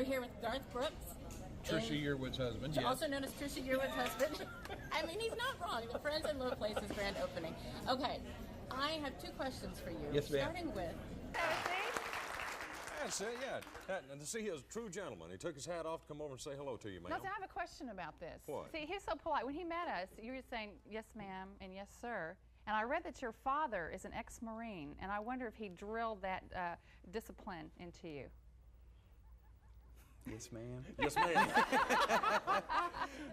We're here with Garth Brooks. Trisha Yearwood's husband, yes. Also known as Trisha Yearwood's husband. I mean, he's not wrong. The Friends in Low Places grand opening. Okay, I have two questions for you. Yes, ma'am. Starting with... That's it, yeah. And to see he was a true gentleman. He took his hat off to come over and say hello to you, ma'am. No, see, I have a question about this. What? See, he's so polite. When he met us, you were saying, yes, ma'am, and yes, sir. And I read that your father is an ex-Marine, and I wonder if he drilled that discipline into you. Yes, ma'am. Yes, ma'am.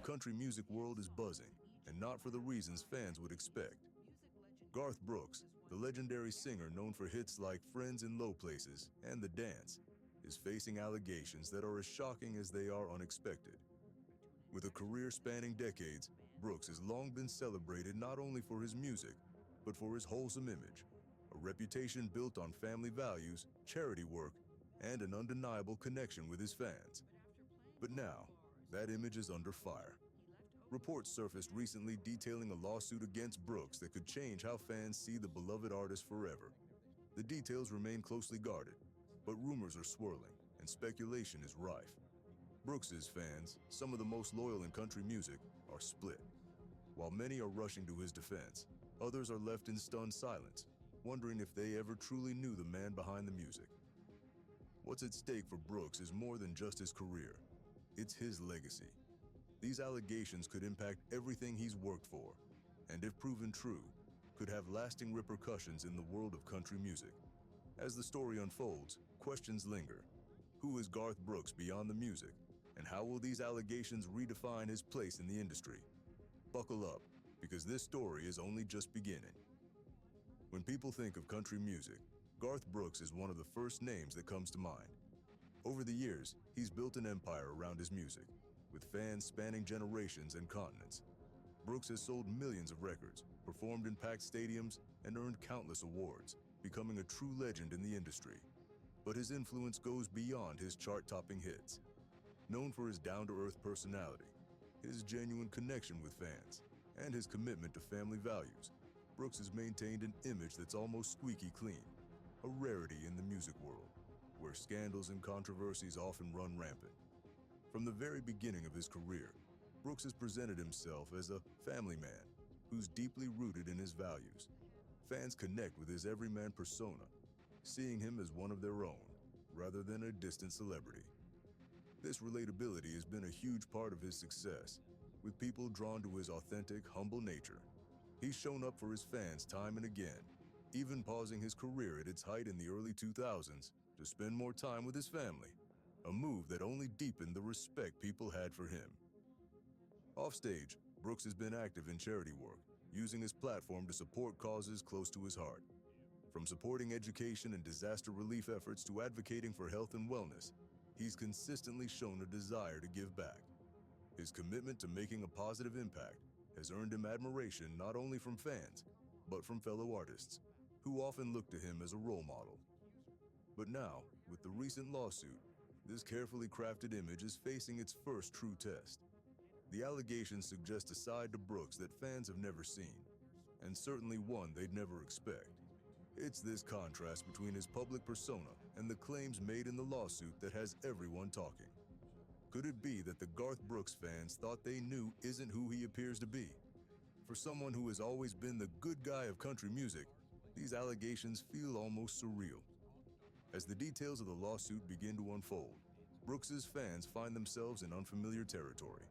Country music world is buzzing, and not for the reasons fans would expect. Garth Brooks, the legendary singer known for hits like Friends in Low Places and The Dance, is facing allegations that are as shocking as they are unexpected. With a career spanning decades, Brooks has long been celebrated not only for his music, but for his wholesome image, a reputation built on family values, charity work, and an undeniable connection with his fans. But now, that image is under fire. Reports surfaced recently detailing a lawsuit against Brooks that could change how fans see the beloved artist forever. The details remain closely guarded, but rumors are swirling and speculation is rife. Brooks's fans, some of the most loyal in country music, are split. While many are rushing to his defense, others are left in stunned silence, wondering if they ever truly knew the man behind the music. What's at stake for Brooks is more than just his career. It's his legacy. These allegations could impact everything he's worked for, and if proven true, could have lasting repercussions in the world of country music. As the story unfolds, questions linger. Who is Garth Brooks beyond the music, and how will these allegations redefine his place in the industry? Buckle up, because this story is only just beginning. When people think of country music, Garth Brooks is one of the first names that comes to mind. Over the years, he's built an empire around his music, with fans spanning generations and continents. Brooks has sold millions of records, performed in packed stadiums, and earned countless awards, becoming a true legend in the industry. But his influence goes beyond his chart-topping hits. Known for his down-to-earth personality, his genuine connection with fans, and his commitment to family values, Brooks has maintained an image that's almost squeaky clean, a rarity in the music world, where scandals and controversies often run rampant. From the very beginning of his career, Brooks has presented himself as a family man who's deeply rooted in his values. Fans connect with his everyman persona, seeing him as one of their own, rather than a distant celebrity. This relatability has been a huge part of his success, with people drawn to his authentic, humble nature. He's shown up for his fans time and again, even pausing his career at its height in the early 2000s to spend more time with his family, a move that only deepened the respect people had for him. Offstage, Brooks has been active in charity work, using his platform to support causes close to his heart. From supporting education and disaster relief efforts to advocating for health and wellness, he's consistently shown a desire to give back. His commitment to making a positive impact has earned him admiration not only from fans, but from fellow artists, who often look to him as a role model. But now, with the recent lawsuit, this carefully crafted image is facing its first true test. The allegations suggest a side to Brooks that fans have never seen, and certainly one they'd never expect. It's this contrast between his public persona and the claims made in the lawsuit that has everyone talking. Could it be that the Garth Brooks fans thought they knew isn't who he appears to be? For someone who has always been the good guy of country music, these allegations feel almost surreal. As the details of the lawsuit begin to unfold, Brooks's fans find themselves in unfamiliar territory.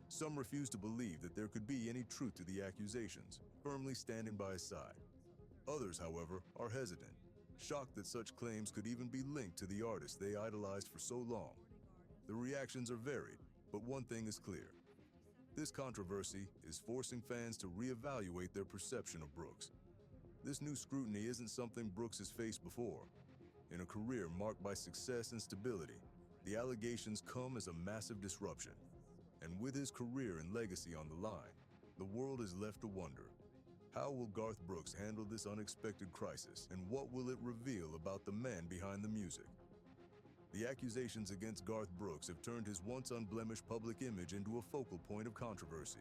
Some refuse to believe that there could be any truth to the accusations, firmly standing by his side. Others, however, are hesitant, shocked that such claims could even be linked to the artist they idolized for so long. The reactions are varied, but one thing is clear. This controversy is forcing fans to reevaluate their perception of Brooks. This new scrutiny isn't something Brooks has faced before. In a career marked by success and stability, the allegations come as a massive disruption. And with his career and legacy on the line, the world is left to wonder, how will Garth Brooks handle this unexpected crisis, and what will it reveal about the man behind the music? The accusations against Garth Brooks have turned his once unblemished public image into a focal point of controversy.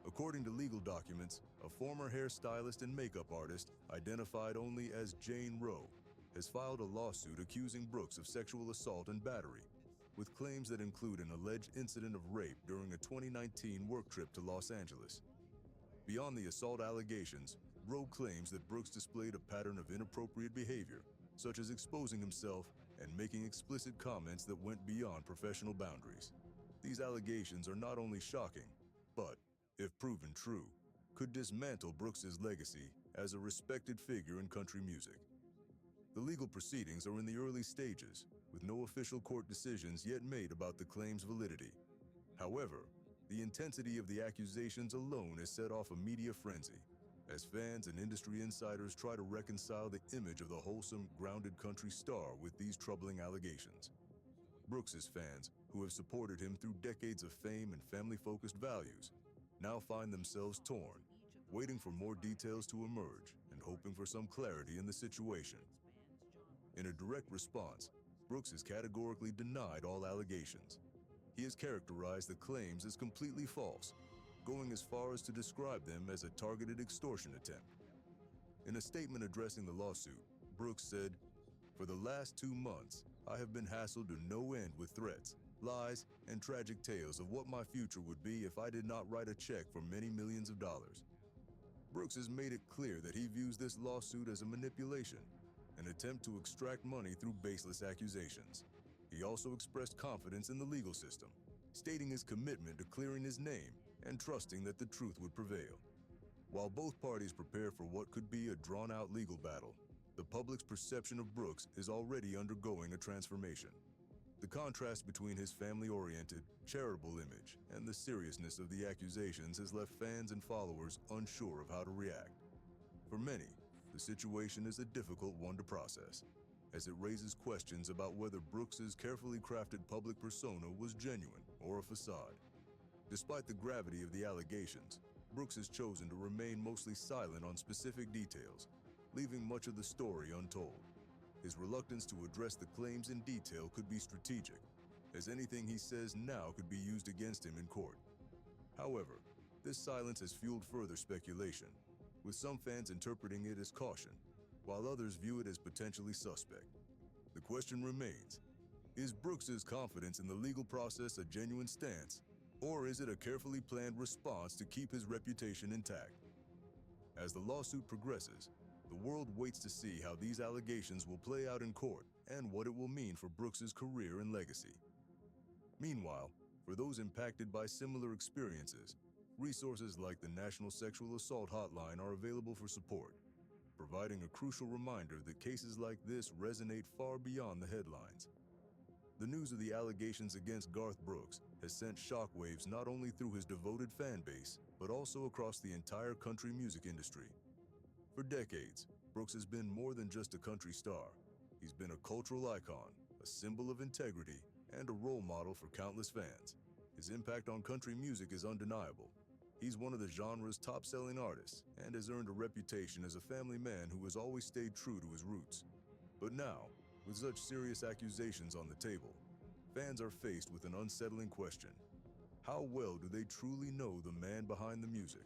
According to legal documents, a former hairstylist and makeup artist, identified only as Jane Roe, has filed a lawsuit accusing Brooks of sexual assault and battery. with claims that include an alleged incident of rape during a 2019 work trip to Los Angeles. Beyond the assault allegations, Rowe claims that Brooks displayed a pattern of inappropriate behavior, such as exposing himself and making explicit comments that went beyond professional boundaries. These allegations are not only shocking, but, if proven true, could dismantle Brooks's legacy as a respected figure in country music. The legal proceedings are in the early stages, with no official court decisions yet made about the claim's validity. However, the intensity of the accusations alone has set off a media frenzy, as fans and industry insiders try to reconcile the image of the wholesome, grounded country star with these troubling allegations. Brooks's fans, who have supported him through decades of fame and family-focused values, now find themselves torn, waiting for more details to emerge and hoping for some clarity in the situation. In a direct response, Brooks has categorically denied all allegations. He has characterized the claims as completely false, going as far as to describe them as a targeted extortion attempt. In a statement addressing the lawsuit, Brooks said, "For the last 2 months, I have been hassled to no end with threats, lies, and tragic tales of what my future would be if I did not write a check for many millions of dollars." Brooks has made it clear that he views this lawsuit as a manipulation, an attempt to extract money through baseless accusations. He also expressed confidence in the legal system, stating his commitment to clearing his name and trusting that the truth would prevail. While both parties prepare for what could be a drawn-out legal battle, the public's perception of Brooks is already undergoing a transformation. The contrast between his family-oriented, charitable image and the seriousness of the accusations has left fans and followers unsure of how to react. For many, the situation is a difficult one to process, as it raises questions about whether Brooks's carefully crafted public persona was genuine or a facade. Despite the gravity of the allegations, Brooks has chosen to remain mostly silent on specific details, leaving much of the story untold. His reluctance to address the claims in detail could be strategic, as anything he says now could be used against him in court. However, this silence has fueled further speculation, with some fans interpreting it as caution, while others view it as potentially suspect. The question remains, is Brooks's confidence in the legal process a genuine stance, or is it a carefully planned response to keep his reputation intact? As the lawsuit progresses, the world waits to see how these allegations will play out in court and what it will mean for Brooks's career and legacy. Meanwhile, for those impacted by similar experiences, resources like the National Sexual Assault Hotline are available for support, providing a crucial reminder that cases like this resonate far beyond the headlines. The news of the allegations against Garth Brooks has sent shockwaves not only through his devoted fan base, but also across the entire country music industry. For decades, Brooks has been more than just a country star. He's been a cultural icon, a symbol of integrity, and a role model for countless fans. His impact on country music is undeniable. He's one of the genre's top-selling artists and has earned a reputation as a family man who has always stayed true to his roots. But now, with such serious accusations on the table, fans are faced with an unsettling question. How well do they truly know the man behind the music?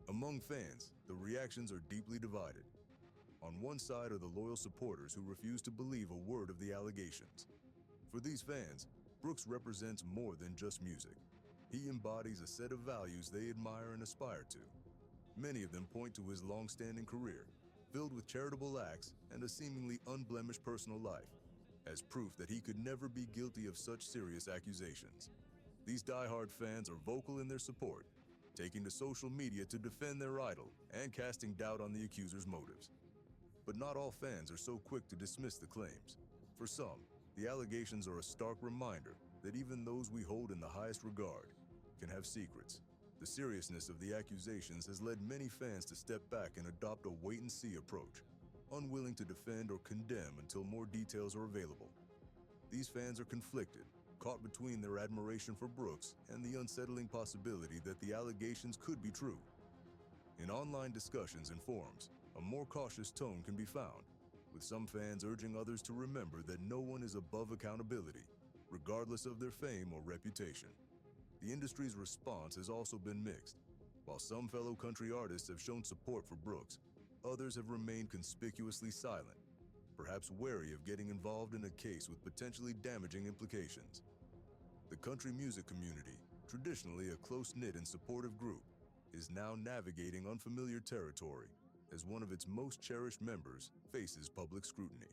Among fans, the reactions are deeply divided. On one side are the loyal supporters who refuse to believe a word of the allegations. For these fans, Brooks represents more than just music. He embodies a set of values they admire and aspire to. Many of them point to his long-standing career, filled with charitable acts and a seemingly unblemished personal life, as proof that he could never be guilty of such serious accusations. These die-hard fans are vocal in their support, taking to social media to defend their idol and casting doubt on the accuser's motives. But not all fans are so quick to dismiss the claims. For some, the allegations are a stark reminder that even those we hold in the highest regard can have secrets. The seriousness of the accusations has led many fans to step back and adopt a wait-and-see approach, unwilling to defend or condemn until more details are available. These fans are conflicted, caught between their admiration for Brooks and the unsettling possibility that the allegations could be true. In online discussions and forums, a more cautious tone can be found, with some fans urging others to remember that no one is above accountability, regardless of their fame or reputation. The industry's response has also been mixed. While some fellow country artists have shown support for Brooks, others have remained conspicuously silent. perhaps wary of getting involved in a case with potentially damaging implications. The country music community, traditionally a close-knit and supportive group, is now navigating unfamiliar territory as one of its most cherished members faces public scrutiny.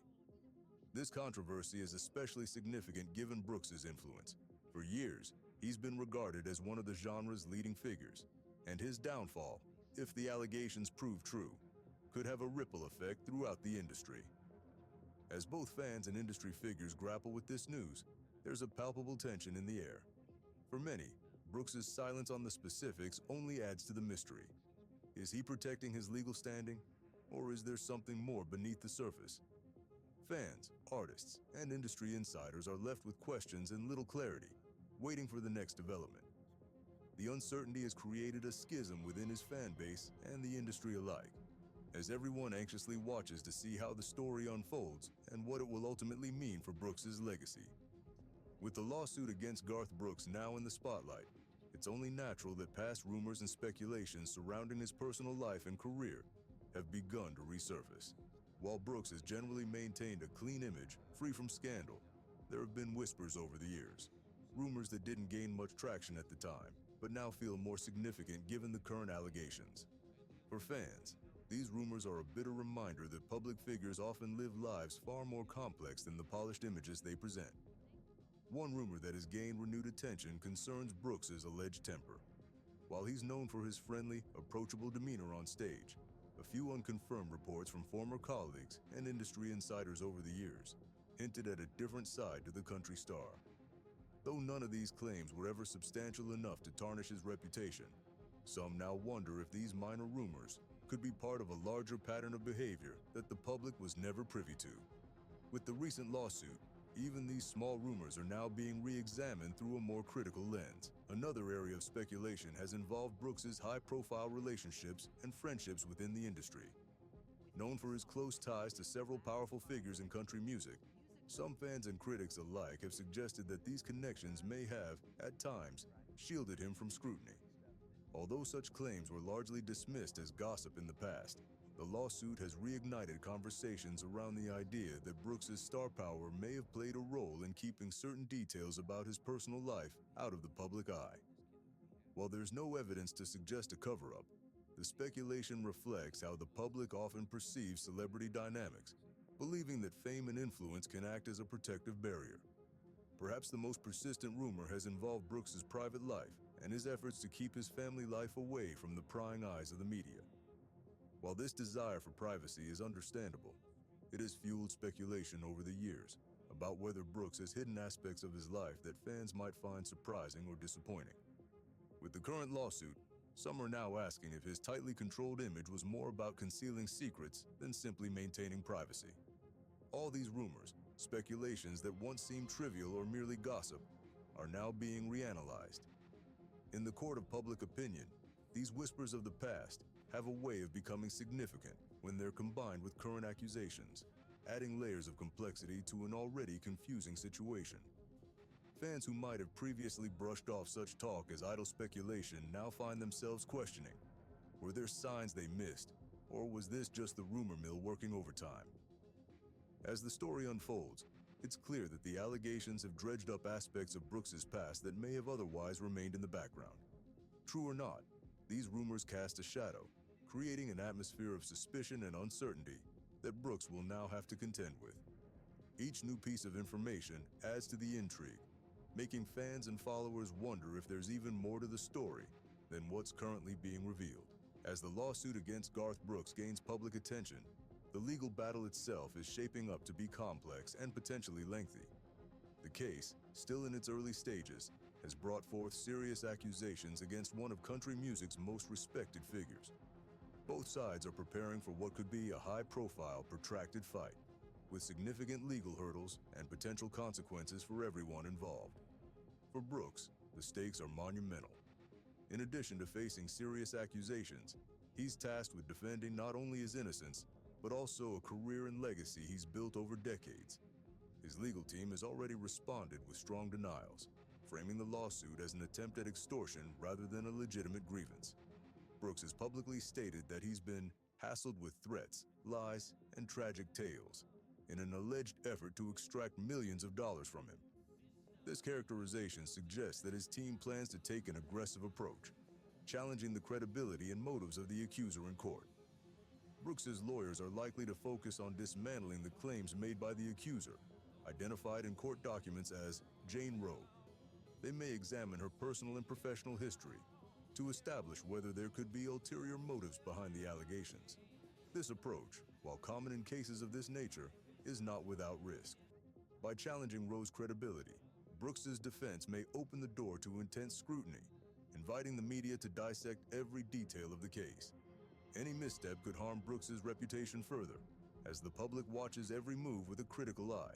This controversy is especially significant given Brooks's influence. For years, he's been regarded as one of the genre's leading figures, and his downfall, if the allegations prove true, could have a ripple effect throughout the industry. As both fans and industry figures grapple with this news, there's a palpable tension in the air. For many, Brooks's silence on the specifics only adds to the mystery. Is he protecting his legal standing, or is there something more beneath the surface? Fans, artists, and industry insiders are left with questions and little clarity, waiting for the next development. The uncertainty has created a schism within his fan base and the industry alike, as everyone anxiously watches to see how the story unfolds and what it will ultimately mean for Brooks's legacy. With the lawsuit against Garth Brooks now in the spotlight, it's only natural that past rumors and speculations surrounding his personal life and career have begun to resurface. While Brooks has generally maintained a clean image, free from scandal, there have been whispers over the years. Rumors that didn't gain much traction at the time, but now feel more significant given the current allegations. For fans, these rumors are a bitter reminder that public figures often live lives far more complex than the polished images they present. One rumor that has gained renewed attention concerns Brooks's alleged temper. While he's known for his friendly, approachable demeanor on stage, a few unconfirmed reports from former colleagues and industry insiders over the years hinted at a different side to the country star. Though none of these claims were ever substantial enough to tarnish his reputation, some now wonder if these minor rumors could be part of a larger pattern of behavior that the public was never privy to. With the recent lawsuit, even these small rumors are now being re-examined through a more critical lens. Another area of speculation has involved Brooks's high-profile relationships and friendships within the industry. Known for his close ties to several powerful figures in country music, some fans and critics alike have suggested that these connections may have, at times, shielded him from scrutiny. Although such claims were largely dismissed as gossip in the past, the lawsuit has reignited conversations around the idea that Brooks's star power may have played a role in keeping certain details about his personal life out of the public eye. While there's no evidence to suggest a cover-up, the speculation reflects how the public often perceives celebrity dynamics, believing that fame and influence can act as a protective barrier. Perhaps the most persistent rumor has involved Brooks's private life and his efforts to keep his family life away from the prying eyes of the media. While this desire for privacy is understandable, it has fueled speculation over the years about whether Brooks has hidden aspects of his life that fans might find surprising or disappointing. With the current lawsuit, some are now asking if his tightly controlled image was more about concealing secrets than simply maintaining privacy. All these rumors, speculations that once seemed trivial or merely gossip, are now being reanalyzed. In the court of public opinion, these whispers of the past have a way of becoming significant when they're combined with current accusations, adding layers of complexity to an already confusing situation. Fans who might have previously brushed off such talk as idle speculation now find themselves questioning, were there signs they missed, or was this just the rumor mill working overtime? As the story unfolds, it's clear that the allegations have dredged up aspects of Brooks's past that may have otherwise remained in the background. True or not, these rumors cast a shadow, creating an atmosphere of suspicion and uncertainty that Brooks will now have to contend with. Each new piece of information adds to the intrigue, making fans and followers wonder if there's even more to the story than what's currently being revealed. As the lawsuit against Garth Brooks gains public attention, the legal battle itself is shaping up to be complex and potentially lengthy. The case, still in its early stages, has brought forth serious accusations against one of country music's most respected figures. Both sides are preparing for what could be a high-profile, protracted fight, with significant legal hurdles and potential consequences for everyone involved. For Brooks, the stakes are monumental. In addition to facing serious accusations, he's tasked with defending not only his innocence, but also a career and legacy he's built over decades. His legal team has already responded with strong denials, framing the lawsuit as an attempt at extortion rather than a legitimate grievance. Brooks has publicly stated that he's been hassled with threats, lies, and tragic tales, in an alleged effort to extract millions of dollars from him. This characterization suggests that his team plans to take an aggressive approach, challenging the credibility and motives of the accuser in court. Brooks's lawyers are likely to focus on dismantling the claims made by the accuser, identified in court documents as Jane Roe. They may examine her personal and professional history to establish whether there could be ulterior motives behind the allegations. This approach, while common in cases of this nature, is not without risk. By challenging Roe's credibility, Brooks's defense may open the door to intense scrutiny, inviting the media to dissect every detail of the case. Any misstep could harm Brooks's reputation further, as the public watches every move with a critical eye.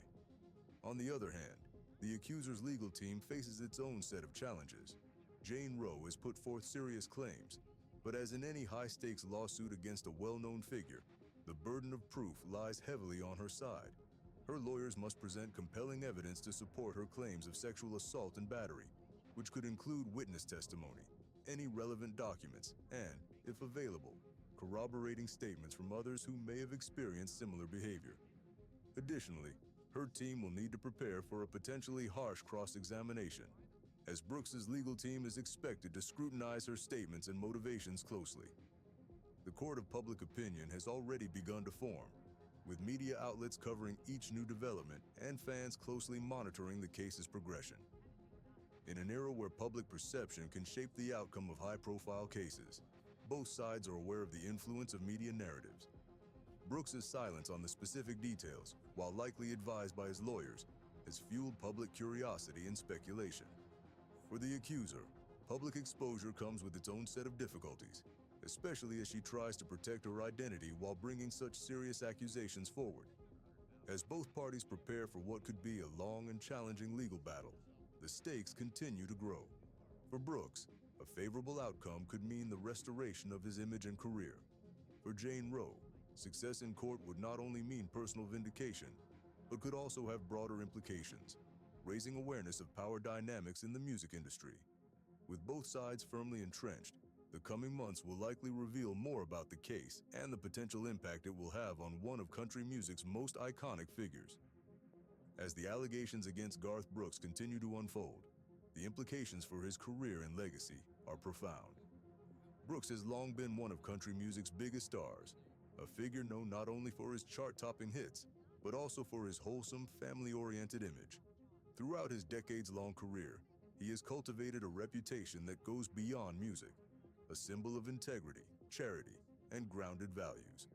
On the other hand, the accuser's legal team faces its own set of challenges. Jane Roe has put forth serious claims, but as in any high-stakes lawsuit against a well-known figure, the burden of proof lies heavily on her side. Her lawyers must present compelling evidence to support her claims of sexual assault and battery, which could include witness testimony, any relevant documents, and, if available, corroborating statements from others who may have experienced similar behavior. Additionally, her team will need to prepare for a potentially harsh cross-examination, as Brooks's legal team is expected to scrutinize her statements and motivations closely. The court of public opinion has already begun to form, with media outlets covering each new development and fans closely monitoring the case's progression. In an era where public perception can shape the outcome of high-profile cases, both sides are aware of the influence of media narratives. Brooks's silence on the specific details, while likely advised by his lawyers, has fueled public curiosity and speculation. For the accuser, public exposure comes with its own set of difficulties, especially as she tries to protect her identity while bringing such serious accusations forward. As both parties prepare for what could be a long and challenging legal battle, the stakes continue to grow. For Brooks, a favorable outcome could mean the restoration of his image and career. For Jane Roe, success in court would not only mean personal vindication, but could also have broader implications, raising awareness of power dynamics in the music industry. With both sides firmly entrenched, the coming months will likely reveal more about the case and the potential impact it will have on one of country music's most iconic figures. As the allegations against Garth Brooks continue to unfold, the implications for his career and legacy are profound. Brooks has long been one of country music's biggest stars, a figure known not only for his chart-topping hits, but also for his wholesome, family-oriented image. Throughout his decades-long career, he has cultivated a reputation that goes beyond music, a symbol of integrity, charity, and grounded values.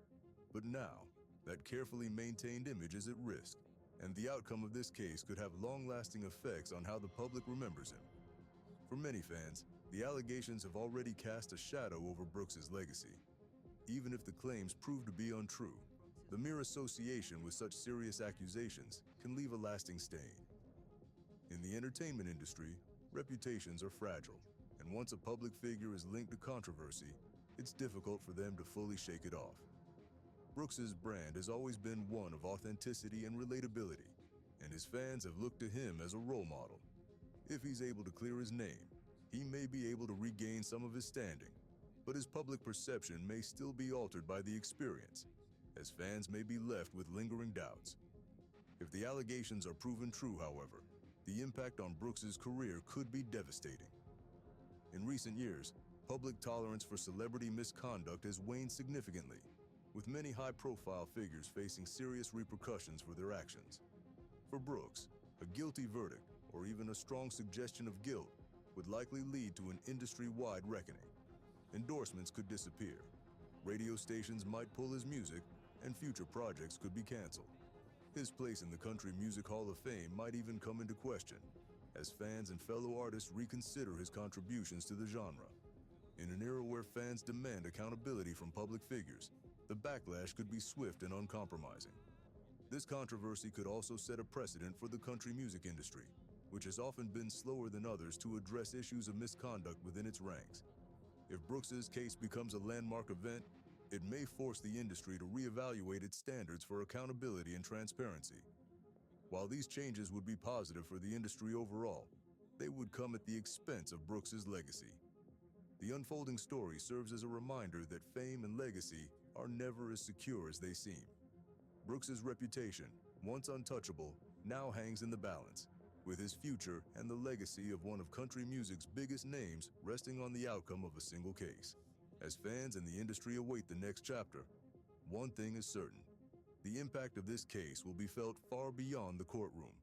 But now, that carefully maintained image is at risk, and the outcome of this case could have long-lasting effects on how the public remembers him. For many fans, the allegations have already cast a shadow over Brooks's legacy. Even if the claims prove to be untrue, the mere association with such serious accusations can leave a lasting stain. In the entertainment industry, reputations are fragile, and once a public figure is linked to controversy, it's difficult for them to fully shake it off. Brooks's brand has always been one of authenticity and relatability, and his fans have looked to him as a role model. If he's able to clear his name, he may be able to regain some of his standing, but his public perception may still be altered by the experience, as fans may be left with lingering doubts. If the allegations are proven true, however, the impact on Brooks's career could be devastating. In recent years, public tolerance for celebrity misconduct has waned significantly, with many high-profile figures facing serious repercussions for their actions. For Brooks, a guilty verdict, or even a strong suggestion of guilt, would likely lead to an industry-wide reckoning. Endorsements could disappear, radio stations might pull his music, and future projects could be canceled. His place in the Country Music Hall of Fame might even come into question, as fans and fellow artists reconsider his contributions to the genre. In an era where fans demand accountability from public figures, the backlash could be swift and uncompromising. This controversy could also set a precedent for the country music industry, which has often been slower than others to address issues of misconduct within its ranks. If Brooks's case becomes a landmark event, it may force the industry to reevaluate its standards for accountability and transparency. While these changes would be positive for the industry overall, they would come at the expense of Brooks's legacy. The unfolding story serves as a reminder that fame and legacy are never as secure as they seem. Brooks's reputation, once untouchable, now hangs in the balance, with his future and the legacy of one of country music's biggest names resting on the outcome of a single case. As fans in the industry await the next chapter, one thing is certain: the impact of this case will be felt far beyond the courtroom.